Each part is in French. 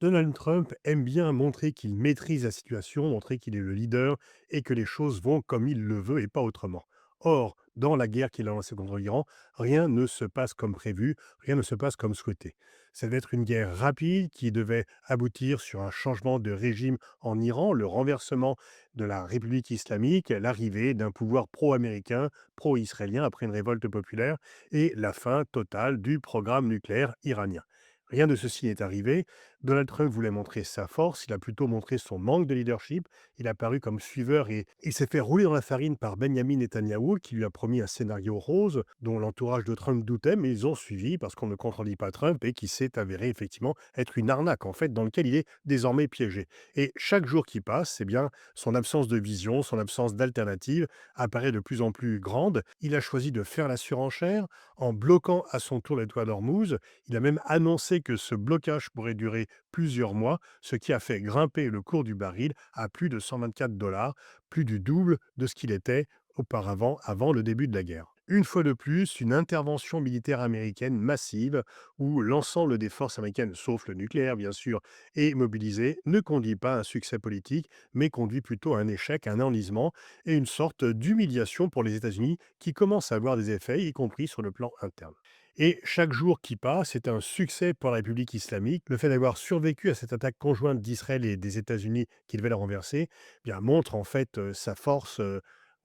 Donald Trump aime bien montrer qu'il maîtrise la situation, montrer qu'il est le leader et que les choses vont comme il le veut et pas autrement. Or, dans la guerre qu'il a lancée contre l'Iran, rien ne se passe comme prévu, rien ne se passe comme souhaité. Ça devait être une guerre rapide qui devait aboutir sur un changement de régime en Iran, le renversement de la République islamique, l'arrivée d'un pouvoir pro-américain, pro-israélien après une révolte populaire et la fin totale du programme nucléaire iranien. Rien de ceci n'est arrivé. Donald Trump voulait montrer sa force, il a plutôt montré son manque de leadership. Il a paru comme suiveur et il s'est fait rouler dans la farine par Benjamin Netanyahou, qui lui a promis un scénario rose dont l'entourage de Trump doutait, mais ils ont suivi parce qu'on ne contredit pas Trump et qui s'est avéré effectivement être une arnaque en fait dans lequel il est désormais piégé. Et chaque jour qui passe, eh bien, son absence de vision, son absence d'alternative apparaît de plus en plus grande. Il a choisi de faire la surenchère en bloquant à son tour les toits d'Ormuz. Il a même annoncé que ce blocage pourrait durer plusieurs mois, ce qui a fait grimper le cours du baril à plus de 124 $, plus du double de ce qu'il était auparavant, avant le début de la guerre. Une fois de plus, une intervention militaire américaine massive, où l'ensemble des forces américaines, sauf le nucléaire bien sûr, est mobilisé, ne conduit pas à un succès politique, mais conduit plutôt à un échec, à un enlisement et une sorte d'humiliation pour les États-Unis qui commence à avoir des effets, y compris sur le plan interne. Et chaque jour qui passe est un succès pour la République islamique. Le fait d'avoir survécu à cette attaque conjointe d'Israël et des États-Unis qui devait la renverser, bien, montre en fait sa force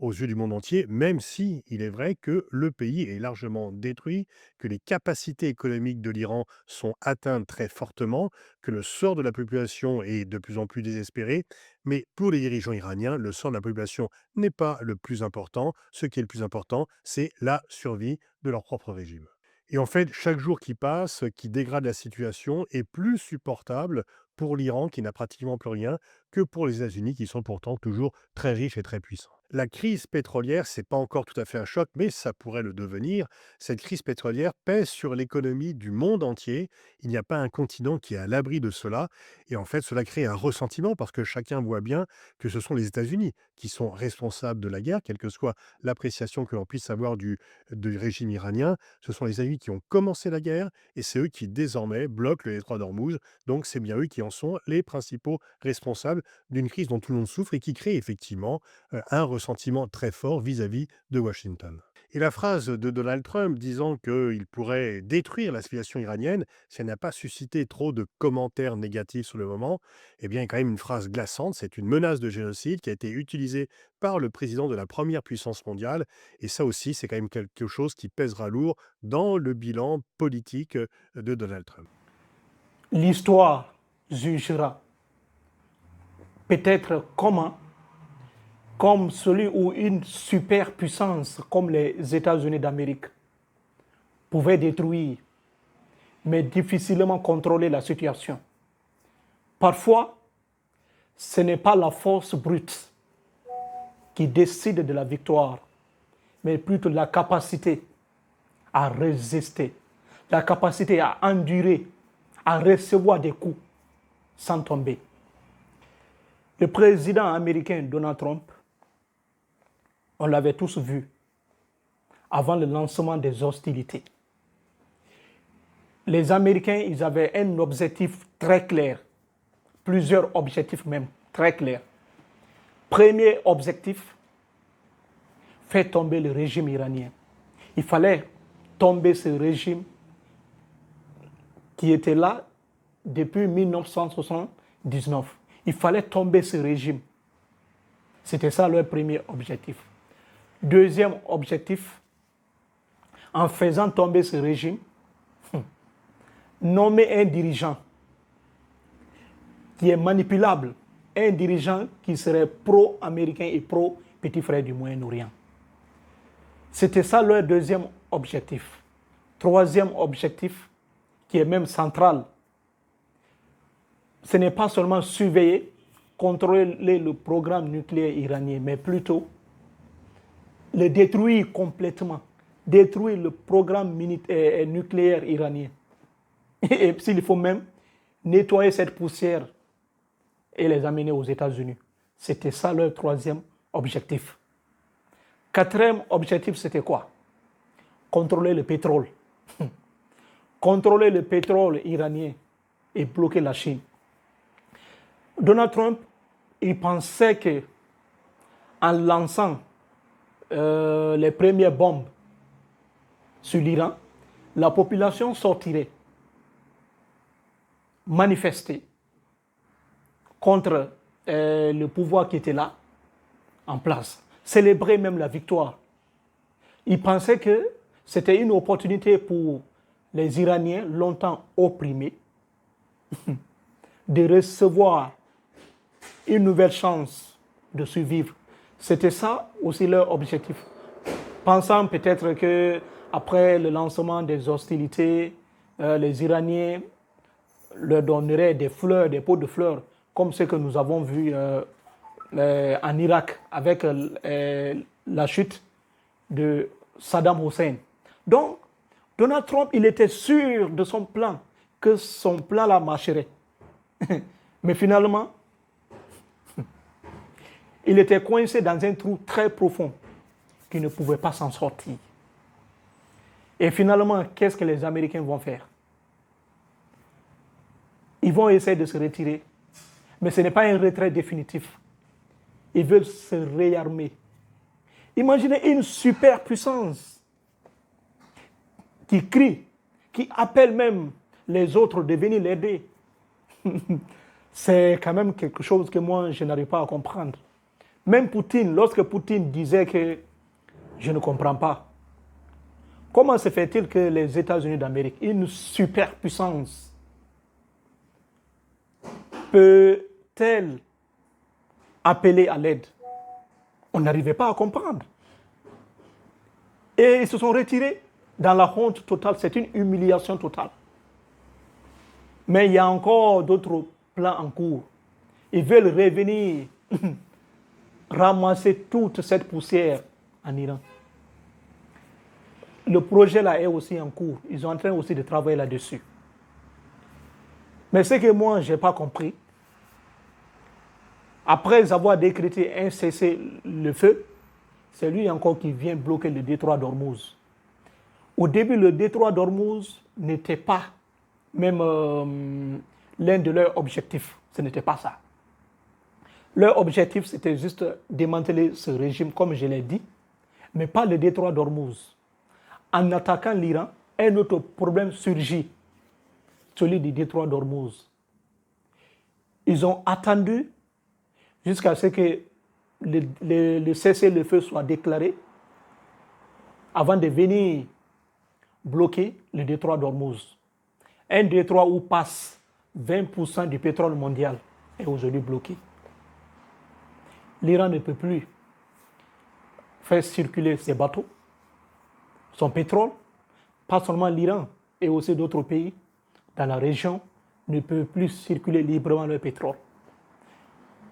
aux yeux du monde entier, même si il est vrai que le pays est largement détruit, que les capacités économiques de l'Iran sont atteintes très fortement, que le sort de la population est de plus en plus désespéré. Mais pour les dirigeants iraniens, le sort de la population n'est pas le plus important. Ce qui est le plus important, c'est la survie de leur propre régime. Et en fait, chaque jour qui passe, qui dégrade la situation, est plus supportable pour l'Iran, qui n'a pratiquement plus rien, que pour les États-Unis, qui sont pourtant toujours très riches et très puissants. La crise pétrolière, c'est pas encore tout à fait un choc, mais ça pourrait le devenir. Cette crise pétrolière pèse sur l'économie du monde entier. Il n'y a pas un continent qui est à l'abri de cela. Et en fait, cela crée un ressentiment parce que chacun voit bien que ce sont les États-Unis qui sont responsables de la guerre, quelle que soit l'appréciation que l'on puisse avoir du régime iranien. Ce sont les États-Unis qui ont commencé la guerre et c'est eux qui désormais bloquent le détroit d'Ormuz. Donc c'est bien eux qui en sont les principaux responsables d'une crise dont tout le monde souffre et qui crée effectivement un ressentiment très fort vis-à-vis de Washington. Et la phrase de Donald Trump disant qu'il pourrait détruire la civilisation iranienne, si elle n'a pas suscité trop de commentaires négatifs sur le moment, eh bien, il y a quand même une phrase glaçante. C'est une menace de génocide qui a été utilisée par le président de la première puissance mondiale. Et ça aussi, c'est quand même quelque chose qui pèsera lourd dans le bilan politique de Donald Trump. L'histoire jugera peut-être comment, comme celui où une superpuissance comme les États-Unis d'Amérique pouvait détruire, mais difficilement contrôler la situation. Parfois, ce n'est pas la force brute qui décide de la victoire, mais plutôt la capacité à résister, la capacité à endurer, à recevoir des coups sans tomber. Le président américain Donald Trump, on l'avait tous vu avant le lancement des hostilités. Les Américains, ils avaient un objectif très clair, plusieurs objectifs même très clairs. Premier objectif, faire tomber le régime iranien. Il fallait tomber ce régime qui était là depuis 1979. Il fallait tomber ce régime. C'était ça leur premier objectif. Deuxième objectif, en faisant tomber ce régime, nommer un dirigeant qui est manipulable, un dirigeant qui serait pro-américain et pro-petit frère du Moyen-Orient. C'était ça leur deuxième objectif. Troisième objectif, qui est même central, ce n'est pas seulement surveiller, contrôler le programme nucléaire iranien, mais plutôt le détruire complètement, détruire le programme nucléaire iranien. Et s'il faut même nettoyer cette poussière et les amener aux États-Unis. C'était ça leur troisième objectif. Quatrième objectif, c'était quoi? Contrôler le pétrole. Contrôler le pétrole iranien et bloquer la Chine. Donald Trump, il pensait que en lançant les premières bombes sur l'Iran, la population sortirait manifester contre le pouvoir qui était là, en place, célébrer même la victoire. Il pensait que c'était une opportunité pour les Iraniens longtemps opprimés de recevoir une nouvelle chance de survivre. C'était ça aussi leur objectif. Pensant peut-être que après le lancement des hostilités, les Iraniens leur donneraient des fleurs, des pots de fleurs, comme ce que nous avons vu en Irak avec la chute de Saddam Hussein. Donc, Donald Trump, il était sûr de son plan, que son plan-là marcherait. Mais finalement, il était coincé dans un trou très profond qu'il ne pouvait pas s'en sortir. Et finalement, qu'est-ce que les Américains vont faire? Ils vont essayer de se retirer. Mais ce n'est pas un retrait définitif. Ils veulent se réarmer. Imaginez une superpuissance qui crie, qui appelle même les autres de venir l'aider. C'est quand même quelque chose que moi, je n'arrive pas à comprendre. Même Poutine, lorsque Poutine disait que je ne comprends pas, comment se fait-il que les États-Unis d'Amérique, une superpuissance, peut-elle appeler à l'aide? On n'arrivait pas à comprendre. Et ils se sont retirés dans la honte totale. C'est une humiliation totale. Mais il y a encore d'autres plans en cours. Ils veulent revenir ramasser toute cette poussière en Iran. Le projet là est aussi en cours. Ils sont en train aussi de travailler là-dessus. Mais ce que moi, je n'ai pas compris, après avoir décrété un cessez-le-feu, c'est lui encore qui vient bloquer le détroit d'Ormuz. Au début, le détroit d'Ormuz n'était pas même l'un de leurs objectifs. Ce n'était pas ça. Leur objectif, c'était juste démanteler ce régime, comme je l'ai dit, mais pas le détroit d'Ormuz. En attaquant l'Iran, un autre problème surgit, celui du détroit d'Ormuz. Ils ont attendu jusqu'à ce que le cessez-le-feu soit déclaré avant de venir bloquer le détroit d'Ormuz. Un détroit où passe 20% du pétrole mondial est aujourd'hui bloqué. L'Iran ne peut plus faire circuler ses bateaux, son pétrole, pas seulement l'Iran, et aussi d'autres pays dans la région ne peuvent plus circuler librement leur pétrole.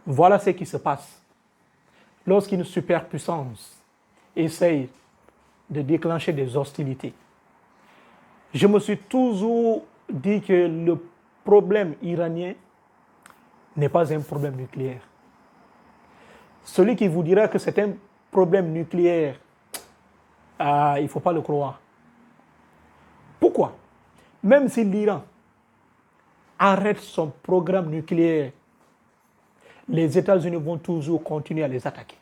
Voilà ce qui se passe. Lorsqu'une superpuissance essaye de déclencher des hostilités, je me suis toujours dit que le problème iranien n'est pas un problème nucléaire. Celui qui vous dira que c'est un problème nucléaire, il ne faut pas le croire. Pourquoi? Même si l'Iran arrête son programme nucléaire, les États-Unis vont toujours continuer à les attaquer.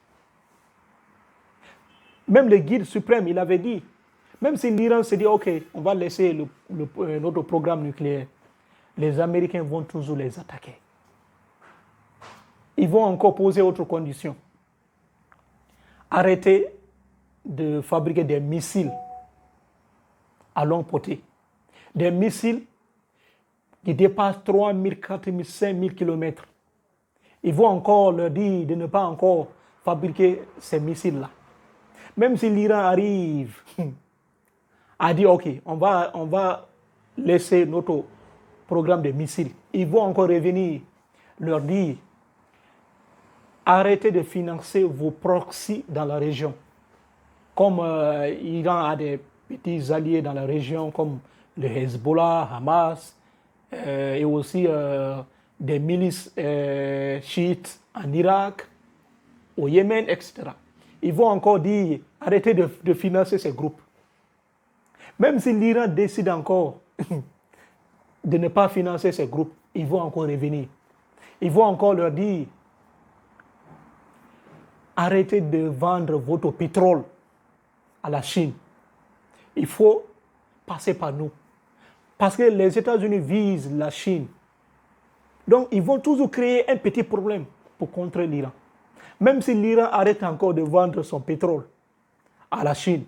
Même le guide suprême, il avait dit, même si l'Iran se dit, OK, on va laisser notre programme nucléaire, les Américains vont toujours les attaquer. Ils vont encore poser autre condition. Arrêter de fabriquer des missiles à longue portée. Des missiles qui dépassent 3 000, 4 000, 5 000 km. Ils vont encore leur dire de ne pas encore fabriquer ces missiles-là. Même si l'Iran arrive à dire, OK, on va laisser notre programme de missiles, ils vont encore revenir leur dire, arrêtez de financer vos proxys dans la région. Comme l'Iran a des petits alliés dans la région, comme le Hezbollah, Hamas, et aussi des milices chiites en Irak, au Yémen, etc. Ils vont encore dire, arrêtez de financer ces groupes. Même si l'Iran décide encore de ne pas financer ces groupes, ils vont encore revenir. Ils vont encore leur dire, arrêtez de vendre votre pétrole à la Chine. Il faut passer par nous. Parce que les États-Unis visent la Chine. Donc, ils vont toujours créer un petit problème pour contrer l'Iran. Même si l'Iran arrête encore de vendre son pétrole à la Chine.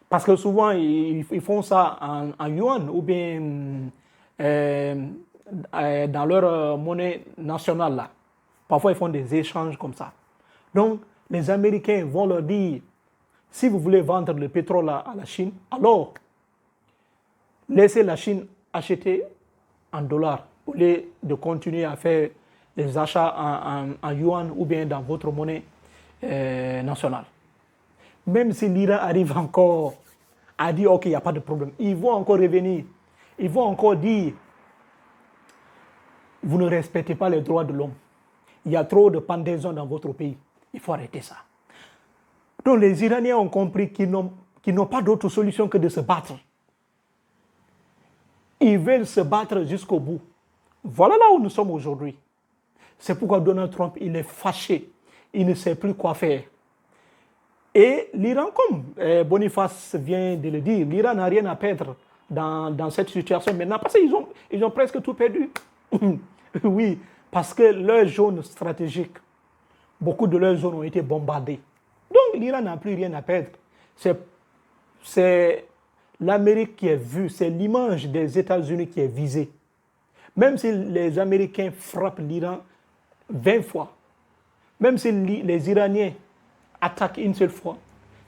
Parce que souvent, ils font ça en yuan ou bien dans leur monnaie nationale. Là. Parfois, ils font des échanges comme ça. Donc, les Américains vont leur dire, si vous voulez vendre le pétrole à la Chine, alors laissez la Chine acheter en dollars au lieu de continuer à faire des achats en yuan ou bien dans votre monnaie nationale. Même si l'Iran arrive encore à dire ok, il n'y a pas de problème, ils vont encore revenir. Ils vont encore dire vous ne respectez pas les droits de l'homme. Il y a trop de pendaisons dans votre pays. Il faut arrêter ça. Donc les Iraniens ont compris qu'ils n'ont pas d'autre solution que de se battre. Ils veulent se battre jusqu'au bout. Voilà là où nous sommes aujourd'hui. C'est pourquoi Donald Trump, il est fâché. Il ne sait plus quoi faire. Et l'Iran, comme Boniface vient de le dire, l'Iran n'a rien à perdre dans cette situation maintenant parce qu'ils ont presque tout perdu. Oui, parce que leurs zones stratégiques, beaucoup de leurs zones ont été bombardées. Donc l'Iran n'a plus rien à perdre. C'est l'Amérique qui est vue, c'est l'image des États-Unis qui est visée. Même si les Américains frappent l'Iran 20 fois, même si les Iraniens attaquent une seule fois,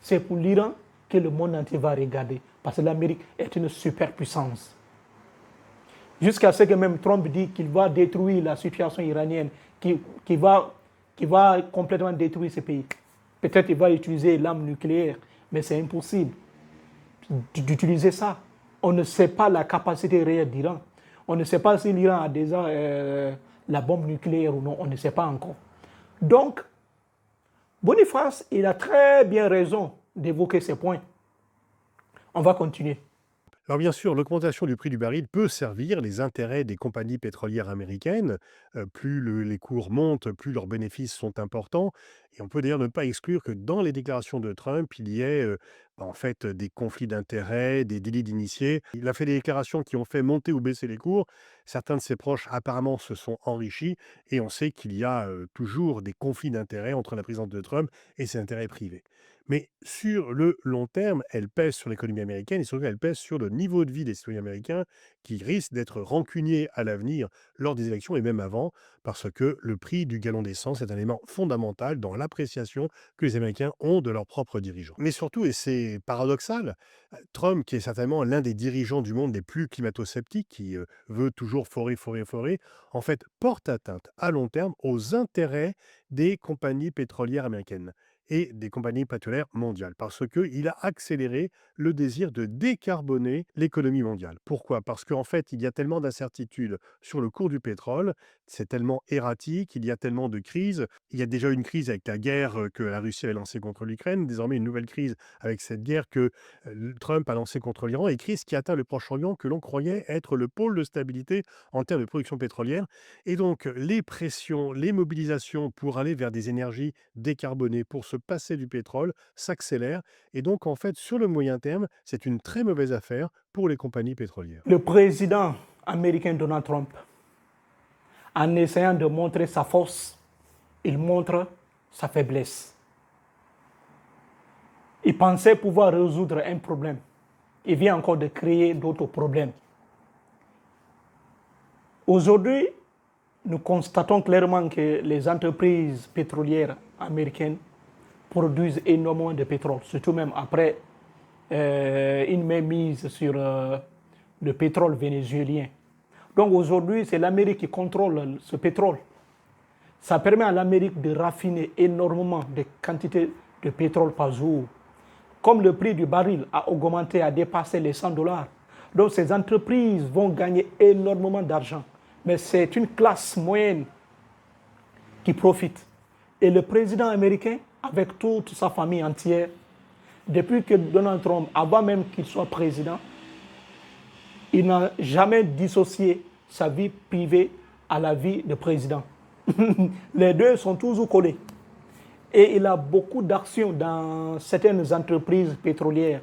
c'est pour l'Iran que le monde entier va regarder. Parce que l'Amérique est une superpuissance. Jusqu'à ce que même Trump dit qu'il va détruire la situation iranienne, qui va complètement détruire ce pays. Peut-être qu'il va utiliser l'arme nucléaire, mais c'est impossible d'utiliser ça. On ne sait pas la capacité réelle d'Iran. On ne sait pas si l'Iran a déjà la bombe nucléaire ou non. On ne sait pas encore. Donc, Boniface, il a très bien raison d'évoquer ces points. On va continuer. Alors bien sûr, l'augmentation du prix du baril peut servir les intérêts des compagnies pétrolières américaines. Plus les cours montent, plus leurs bénéfices sont importants. Et on peut d'ailleurs ne pas exclure que dans les déclarations de Trump, il y ait en fait des conflits d'intérêts, des délits d'initiés. Il a fait des déclarations qui ont fait monter ou baisser les cours. Certains de ses proches apparemment se sont enrichis. Et on sait qu'il y a toujours des conflits d'intérêts entre la présidence de Trump et ses intérêts privés. Mais sur le long terme, elle pèse sur l'économie américaine et surtout elle pèse sur le niveau de vie des citoyens américains qui risquent d'être rancuniers à l'avenir lors des élections et même avant, parce que le prix du gallon d'essence est un élément fondamental dans l'appréciation que les Américains ont de leurs propres dirigeants. Mais surtout, et c'est paradoxal, Trump, qui est certainement l'un des dirigeants du monde les plus climato-sceptiques, qui veut toujours forer, forer, forer, en fait porte atteinte à long terme aux intérêts des compagnies pétrolières américaines et des compagnies pétrolières mondiales, parce qu'il a accéléré le désir de décarboner l'économie mondiale. Pourquoi? Parce qu'en fait, il y a tellement d'incertitudes sur le cours du pétrole, c'est tellement erratique, il y a tellement de crises. Il y a déjà une crise avec la guerre que la Russie avait lancée contre l'Ukraine, désormais une nouvelle crise avec cette guerre que Trump a lancée contre l'Iran, et crise qui atteint le Proche-Orient que l'on croyait être le pôle de stabilité en termes de production pétrolière. Et donc, les pressions, les mobilisations pour aller vers des énergies décarbonées, pour se passer du pétrole, s'accélèrent. Et donc, en fait, sur le moyen terme, c'est une très mauvaise affaire pour les compagnies pétrolières. Le président américain Donald Trump, en essayant de montrer sa force, il montre sa faiblesse. Il pensait pouvoir résoudre un problème. Il vient encore de créer d'autres problèmes. Aujourd'hui, nous constatons clairement que les entreprises pétrolières américaines produisent énormément de pétrole, surtout même après une mainmise sur le pétrole vénézuélien. Donc aujourd'hui, c'est l'Amérique qui contrôle ce pétrole. Ça permet à l'Amérique de raffiner énormément de quantités de pétrole par jour. Comme le prix du baril a augmenté, a dépassé les $100, donc ces entreprises vont gagner énormément d'argent. Mais c'est une classe moyenne qui profite. Et le président américain, avec toute sa famille entière, depuis que Donald Trump, avant même qu'il soit président, il n'a jamais dissocié sa vie privée à la vie de président. Les deux sont toujours collés. Et il a beaucoup d'actions dans certaines entreprises pétrolières.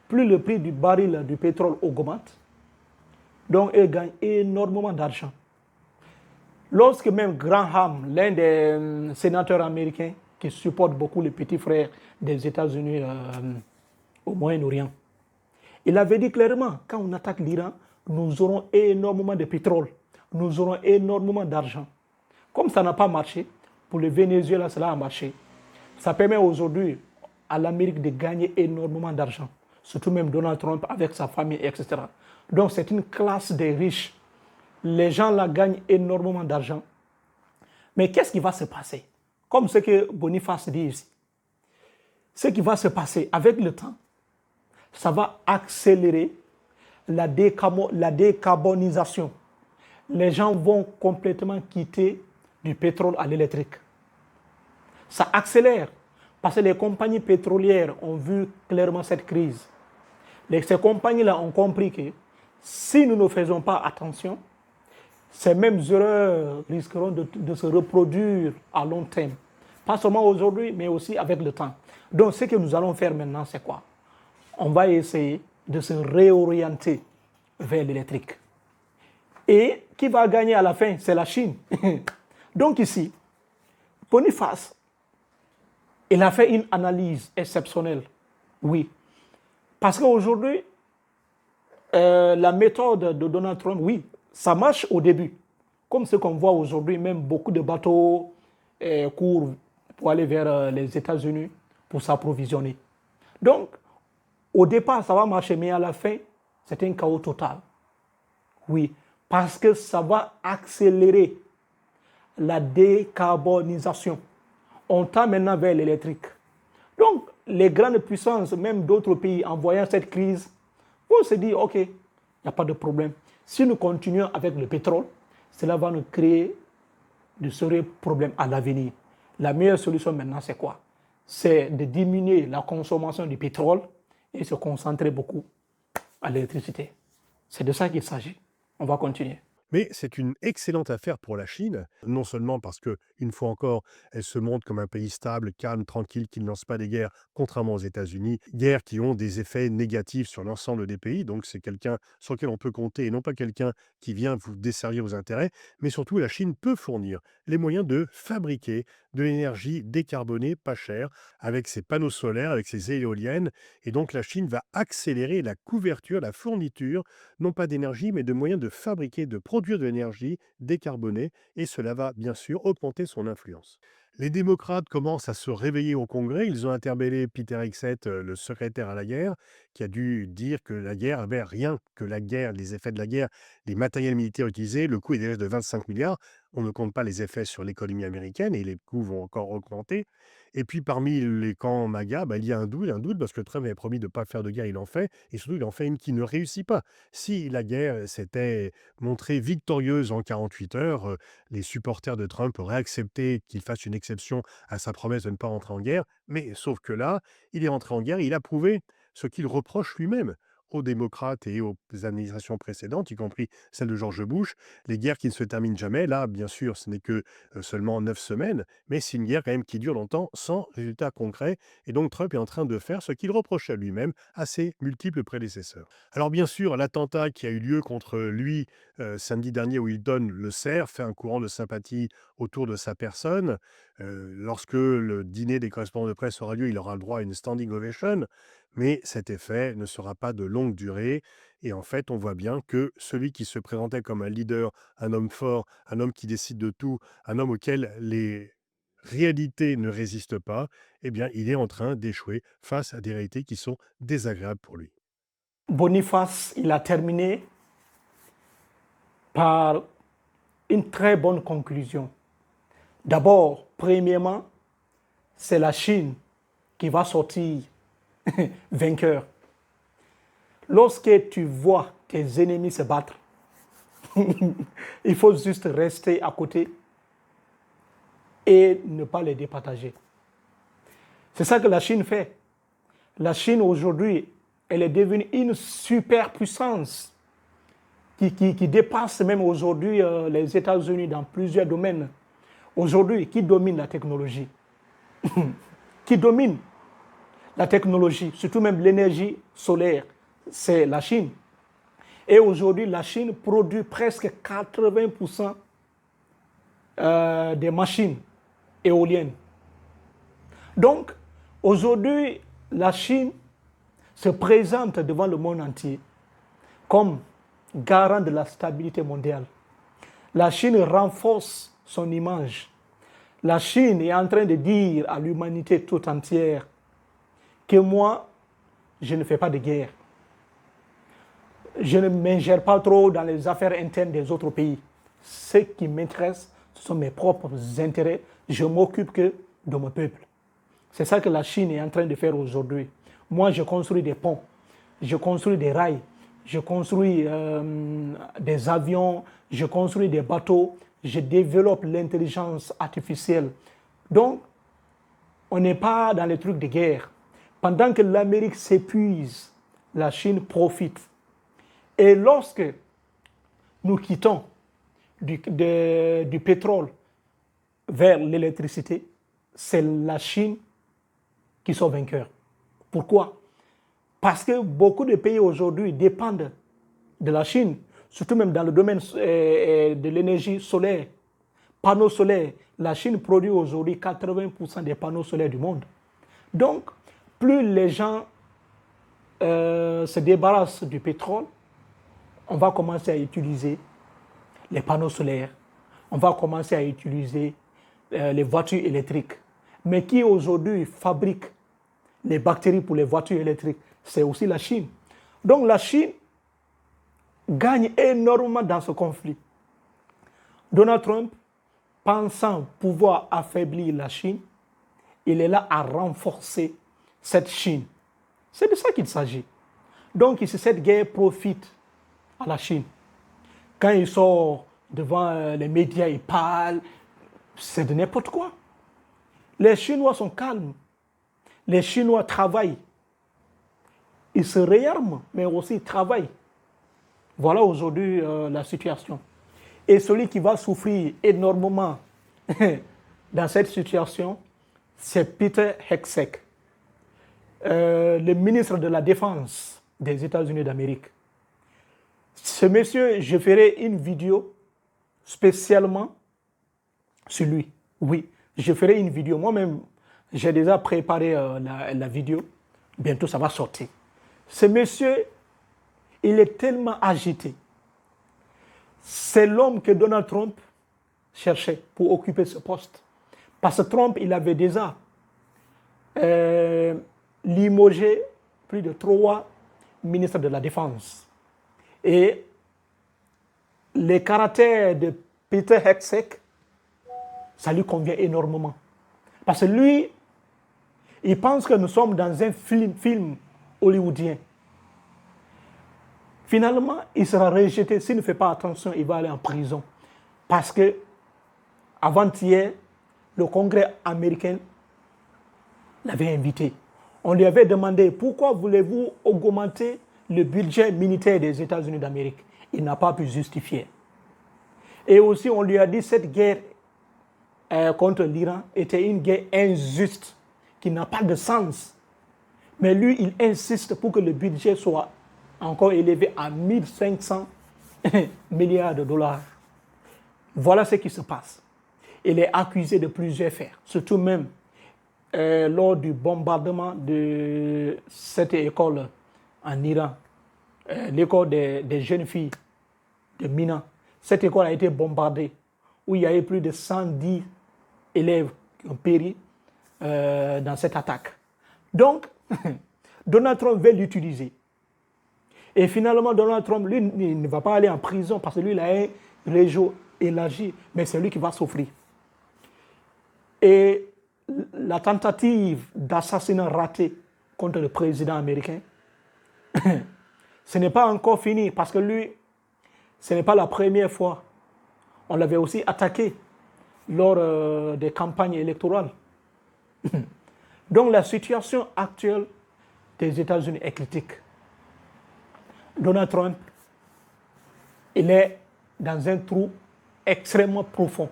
Plus le prix du baril du pétrole augmente, donc il gagne énormément d'argent. Lorsque même Graham, l'un des sénateurs américains qui supporte beaucoup les petits frères des États-Unis au Moyen-Orient, il avait dit clairement, quand on attaque l'Iran, nous aurons énormément de pétrole, nous aurons énormément d'argent. Comme ça n'a pas marché, pour le Venezuela, cela a marché. Ça permet aujourd'hui à l'Amérique de gagner énormément d'argent, surtout même Donald Trump avec sa famille, etc. Donc c'est une classe des riches. Les gens là gagnent énormément d'argent. Mais qu'est-ce qui va se passer? Comme ce que Boniface dit ici. Ce qui va se passer avec le temps, ça va accélérer la décarbonisation. Les gens vont complètement quitter du pétrole à l'électrique. Ça accélère parce que les compagnies pétrolières ont vu clairement cette crise. Ces compagnies-là ont compris que si nous ne faisons pas attention, ces mêmes erreurs risqueront de se reproduire à long terme. Pas seulement aujourd'hui, mais aussi avec le temps. Donc, ce que nous allons faire maintenant, c'est quoi? On va essayer de se réorienter vers l'électrique. Et qui va gagner à la fin? C'est la Chine. Donc ici, Boniface, il a fait une analyse exceptionnelle. Oui. Parce qu'aujourd'hui, la méthode de Donald Trump, oui, ça marche au début. Comme ce qu'on voit aujourd'hui, même beaucoup de bateaux courent pour aller vers les États-Unis pour s'approvisionner. Donc, au départ, ça va marcher, mais à la fin, c'est un chaos total. Oui, parce que ça va accélérer la décarbonisation. On tend maintenant vers l'électrique. Donc, les grandes puissances, même d'autres pays, en voyant cette crise, vont se dire, OK, il n'y a pas de problème. Si nous continuons avec le pétrole, cela va nous créer de sérieux problèmes à l'avenir. La meilleure solution maintenant, c'est quoi? C'est de diminuer la consommation du pétrole et se concentrer beaucoup à l'électricité. C'est de ça qu'il s'agit. On va continuer. Mais c'est une excellente affaire pour la Chine, non seulement parce que, une fois encore, elle se montre comme un pays stable, calme, tranquille, qui ne lance pas des guerres, contrairement aux États-Unis, guerres qui ont des effets négatifs sur l'ensemble des pays, donc c'est quelqu'un sur lequel on peut compter et non pas quelqu'un qui vient vous desservir vos intérêts, mais surtout la Chine peut fournir les moyens de fabriquer de l'énergie décarbonée, pas chère, avec ses panneaux solaires, avec ses éoliennes, et donc la Chine va accélérer la couverture, la fourniture non pas d'énergie, mais de moyens de fabriquer, de produire de l'énergie décarbonée, et cela va bien sûr augmenter son influence. Les démocrates commencent à se réveiller au Congrès. Ils ont interpellé Peter Hegseth, le secrétaire à la guerre, qui a dû dire que la guerre avait rien que la guerre, les effets de la guerre, les matériels militaires utilisés, le coût est déjà de 25 milliards. On ne compte pas les effets sur l'économie américaine et les coûts vont encore augmenter. Et puis parmi les camps MAGA, il y a un doute parce que Trump avait promis de ne pas faire de guerre, il en fait, et surtout il en fait une qui ne réussit pas. Si la guerre s'était montrée victorieuse en 48 heures, les supporters de Trump auraient accepté qu'il fasse une exception à sa promesse de ne pas rentrer en guerre, mais sauf que là, il est rentré en guerre, il a prouvé ce qu'il reproche lui-même aux démocrates et aux administrations précédentes, y compris celle de George Bush, les guerres qui ne se terminent jamais. Là, bien sûr, ce n'est que seulement 9 semaines, mais c'est une guerre quand même qui dure longtemps sans résultat concret. Et donc Trump est en train de faire ce qu'il reprochait à lui-même à ses multiples prédécesseurs. Alors bien sûr, l'attentat qui a eu lieu contre lui samedi dernier où il donne le cerf fait un courant de sympathie autour de sa personne. Lorsque le dîner des correspondants de presse aura lieu, il aura le droit à une standing ovation, mais cet effet ne sera pas de longue durée. Et en fait, on voit bien que celui qui se présentait comme un leader, un homme fort, un homme qui décide de tout, un homme auquel les réalités ne résistent pas, eh bien, il est en train d'échouer face à des réalités qui sont désagréables pour lui. Boniface, il a terminé par une très bonne conclusion. D'abord, premièrement, c'est la Chine qui va sortir vainqueur. Lorsque tu vois tes ennemis se battre, il faut juste rester à côté et ne pas les départager. C'est ça que la Chine fait. La Chine aujourd'hui, elle est devenue une superpuissance. qui dépasse même aujourd'hui les États-Unis dans plusieurs domaines. Aujourd'hui, qui domine la technologie? Qui domine la technologie, surtout même l'énergie solaire, c'est la Chine. Et aujourd'hui, la Chine produit presque 80% des machines éoliennes. Donc, aujourd'hui, la Chine se présente devant le monde entier comme garant de la stabilité mondiale. La Chine renforce son image. La Chine est en train de dire à l'humanité tout entière que moi, je ne fais pas de guerre. Je ne m'ingère pas trop dans les affaires internes des autres pays. Ce qui m'intéresse, ce sont mes propres intérêts. Je m'occupe que de mon peuple. C'est ça que la Chine est en train de faire aujourd'hui. Moi, je construis des ponts, je construis des rails, je construis des avions, je construis des bateaux, je développe l'intelligence artificielle. Donc, on n'est pas dans les trucs de guerre. Pendant que l'Amérique s'épuise, la Chine profite. Et lorsque nous quittons du pétrole vers l'électricité, c'est la Chine qui sont vainqueurs. Pourquoi? Parce que beaucoup de pays aujourd'hui dépendent de la Chine, surtout même dans le domaine de l'énergie solaire. Panneaux solaires, la Chine produit aujourd'hui 80% des panneaux solaires du monde. Donc, plus les gens se débarrassent du pétrole, on va commencer à utiliser les panneaux solaires, on va commencer à utiliser les voitures électriques. Mais qui aujourd'hui fabrique les bactéries pour les voitures électriques? C'est aussi la Chine. Donc la Chine gagne énormément dans ce conflit. Donald Trump, pensant pouvoir affaiblir la Chine, il est là à renforcer cette Chine. C'est de ça qu'il s'agit. Donc ici, cette guerre profite à la Chine. Quand il sort devant les médias, il parle, c'est de n'importe quoi. Les Chinois sont calmes. Les Chinois travaillent. Ils se réarment, mais aussi ils travaillent. Voilà aujourd'hui la situation. Et celui qui va souffrir énormément dans cette situation, c'est Peter Hegseth, le ministre de la Défense des États-Unis d'Amérique. Ce monsieur, je ferai une vidéo spécialement sur lui. Oui, je ferai une vidéo. Moi-même, j'ai déjà préparé la vidéo. Bientôt, ça va sortir. Ce monsieur, il est tellement agité. C'est l'homme que Donald Trump cherchait pour occuper ce poste. Parce que Trump, il avait déjà limogé plus de 3 ministres de la Défense. Et les caractères de Peter Hegseth, ça lui convient énormément. Parce que lui, il pense que nous sommes dans un film hollywoodien. Finalement, il sera rejeté. S'il ne fait pas attention, il va aller en prison. Parce que, avant-hier, le Congrès américain l'avait invité. On lui avait demandé pourquoi voulez-vous augmenter le budget militaire des États-Unis d'Amérique. Il n'a pas pu justifier. Et aussi, on lui a dit que cette guerre contre l'Iran était une guerre injuste, qui n'a pas de sens. Mais lui, il insiste pour que le budget soit encore élevé à 1500 milliards de dollars. Voilà ce qui se passe. Il est accusé de plusieurs faits, surtout même lors du bombardement de cette école en Iran, l'école des jeunes filles de Mina. Cette école a été bombardée, où il y avait plus de 110 élèves qui ont péri dans cette attaque. Donc, Donald Trump veut l'utiliser. Et finalement, Donald Trump, lui, il ne va pas aller en prison parce que lui, il a un réseau élargi, mais c'est lui qui va souffrir. Et la tentative d'assassinat raté contre le président américain, ce n'est pas encore fini parce que lui, ce n'est pas la première fois. On l'avait aussi attaqué lors des campagnes électorales. Donc la situation actuelle des États-Unis est critique. Donald Trump Il est dans un trou extrêmement profond.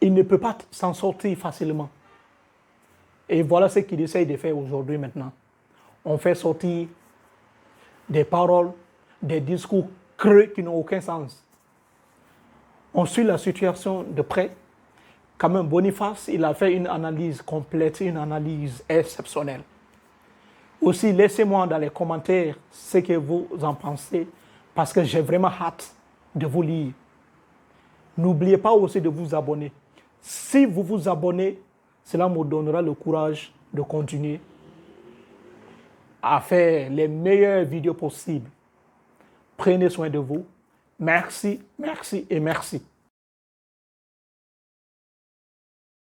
Il ne peut pas s'en sortir facilement. Et voilà ce qu'il essaye de faire aujourd'hui maintenant. On fait sortir des paroles, des discours creux qui n'ont aucun sens. On suit la situation de près. Quand même, Boniface, il a fait une analyse complète, une analyse exceptionnelle. Aussi, laissez-moi dans les commentaires ce que vous en pensez, parce que j'ai vraiment hâte de vous lire. N'oubliez pas aussi de vous abonner. Si vous vous abonnez, cela me donnera le courage de continuer à faire les meilleures vidéos possibles. Prenez soin de vous. Merci, merci et merci.